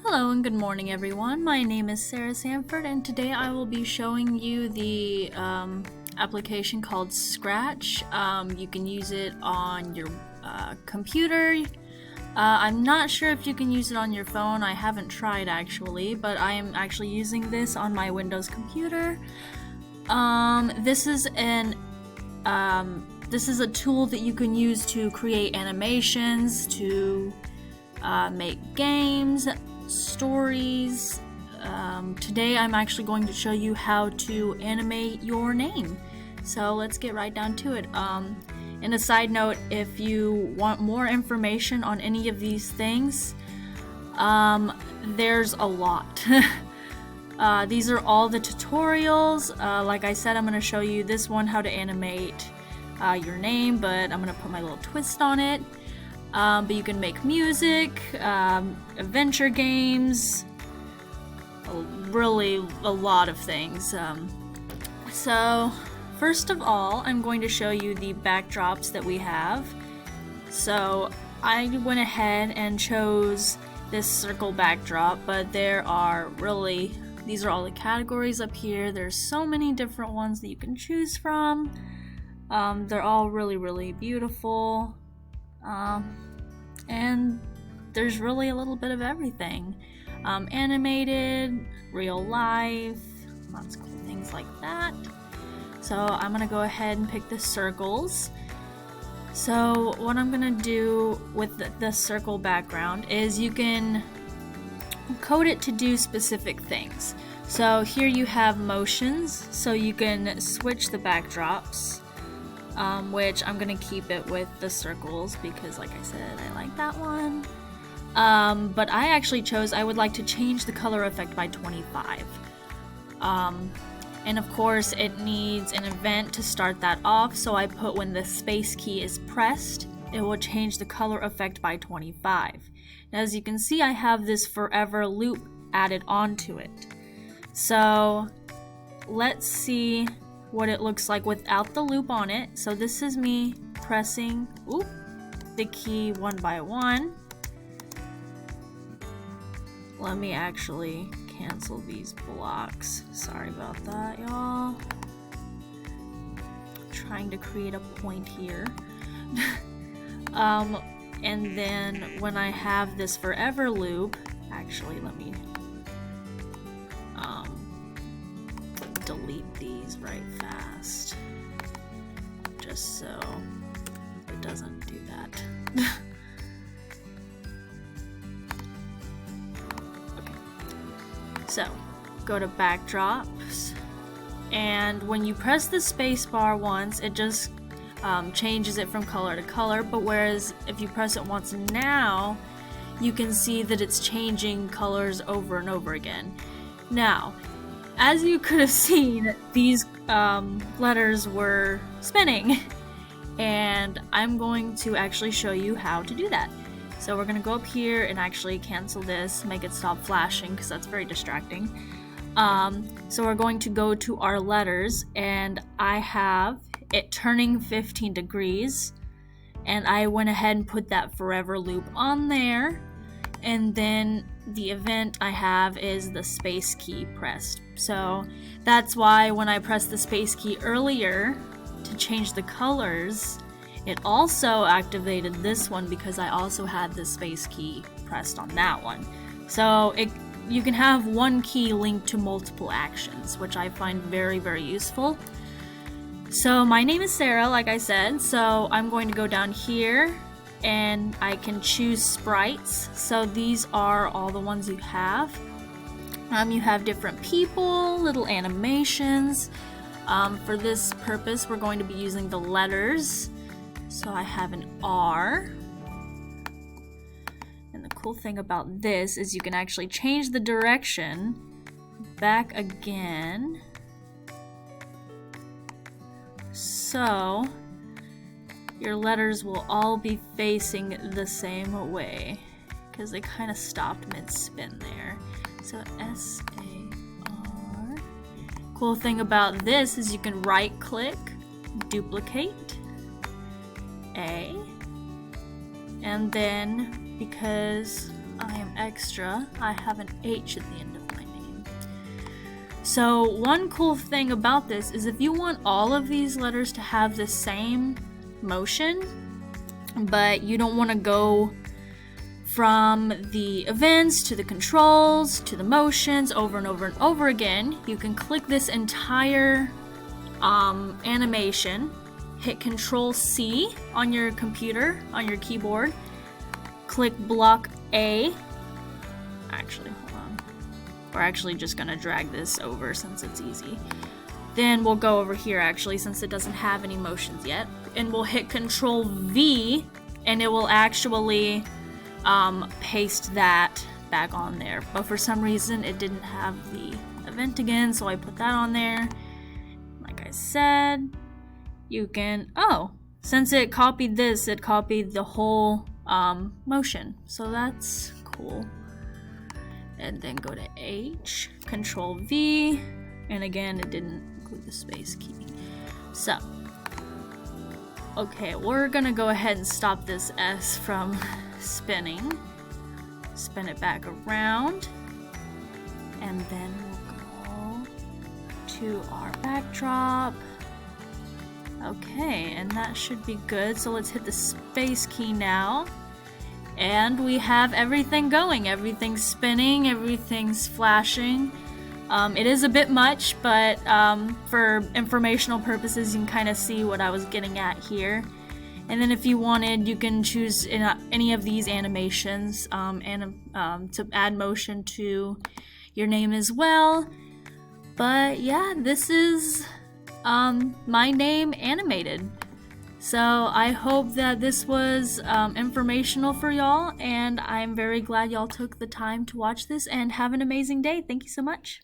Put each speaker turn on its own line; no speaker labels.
Hello and good morning everyone. My name is Sarah Sanford and today I will be showing you the application called Scratch. You can use it on your computer. I'm not sure if you can use it on your phone. I haven't tried actually, but I am actually using this on my Windows computer. This is a tool that you can use to create animations, to make games, stories. Today I'm actually going to show you how to animate your name. So let's get right down to it. And a side note, if you want more information on any of these things, there's a lot. These are all the tutorials. Like I said, I'm going to show you this one, how to animate your name, but I'm going to put my little twist on it. But you can make music, adventure games, really a lot of things. So first of all, I'm going to show you the backdrops that we have. So I went ahead and chose this circle backdrop, but these are all the categories up here. There's so many different ones that you can choose from. They're all really beautiful. And there's really a little bit of everything. Animated, real life, lots of cool things like that. So I'm gonna go ahead and pick the circles. So what I'm gonna do with the circle background is you can code it to do specific things. So here you have motions, so you can switch the backdrops. Which I'm gonna keep it with the circles because, like I said, I like that one. But I actually chose, I would like to change the color effect by 25. And of course, it needs an event to start that off, so I put when the space key is pressed, it will change the color effect by 25. Now, as you can see, I have this forever loop added onto it. So let's see what it looks like without the loop on it. So this is me pressing the key one by one. Let me actually cancel these blocks. Sorry about that, y'all. Trying to create a point here. And then when I have this forever loop, actually let me delete these right fast, just so it doesn't do that. Okay, so go to backdrops, and when you press the space bar once, it just changes it from color to color, but whereas if you press it once now, you can see that it's changing colors over and over again. Now, as you could have seen, these letters were spinning, and I'm going to actually show you how to do that. So we're going to go up here and actually cancel this, make it stop flashing because that's very distracting. So we're going to go to our letters, and I have it turning 15 degrees, and I went ahead and put that forever loop on there. And then the event I have is the space key pressed. So that's why when I pressed the space key earlier to change the colors, it also activated this one because I also had the space key pressed on that one. So you can have one key linked to multiple actions, which I find very useful. So my name is Sarah, like I said, so I'm going to go down here and I can choose sprites. So these are all the ones you have. You have different people, little animations. For this purpose, we're going to be using the letters. So I have an R. And the cool thing about this is you can actually change the direction back again. So your letters will all be facing the same way because they kind of stopped mid-spin there. So S-A-R. Cool thing about this is you can right-click, duplicate, A, and then because I am extra, I have an H at the end of my name. So one cool thing about this is if you want all of these letters to have the same motion, but you don't want to go from the events to the controls to the motions over and over and over again, you can click this entire animation, hit Control C on your computer, on your keyboard, click block A. Actually, hold on. We're actually just gonna drag this over since it's easy. Then we'll go over here actually since it doesn't have any motions yet, and we'll hit Control V and it will actually paste that back on there. But for some reason it didn't have the event again, so I put that on there. Like I said, you can, since it copied this, it copied the whole motion, so that's cool. And then go to H, Control V, and again it didn't include the space key. So okay, we're gonna go ahead and stop this S from spinning. Spin it back around, and then we'll go to our backdrop. Okay, and that should be good. So let's hit the space key now. And we have everything going. Everything's spinning, everything's flashing. It is a bit much, but for informational purposes, you can kind of see what I was getting at here. And then if you wanted, you can choose any of these animations to add motion to your name as well. But yeah, this is my name animated. So I hope that this was informational for y'all, and I'm very glad y'all took the time to watch this, and have an amazing day. Thank you so much.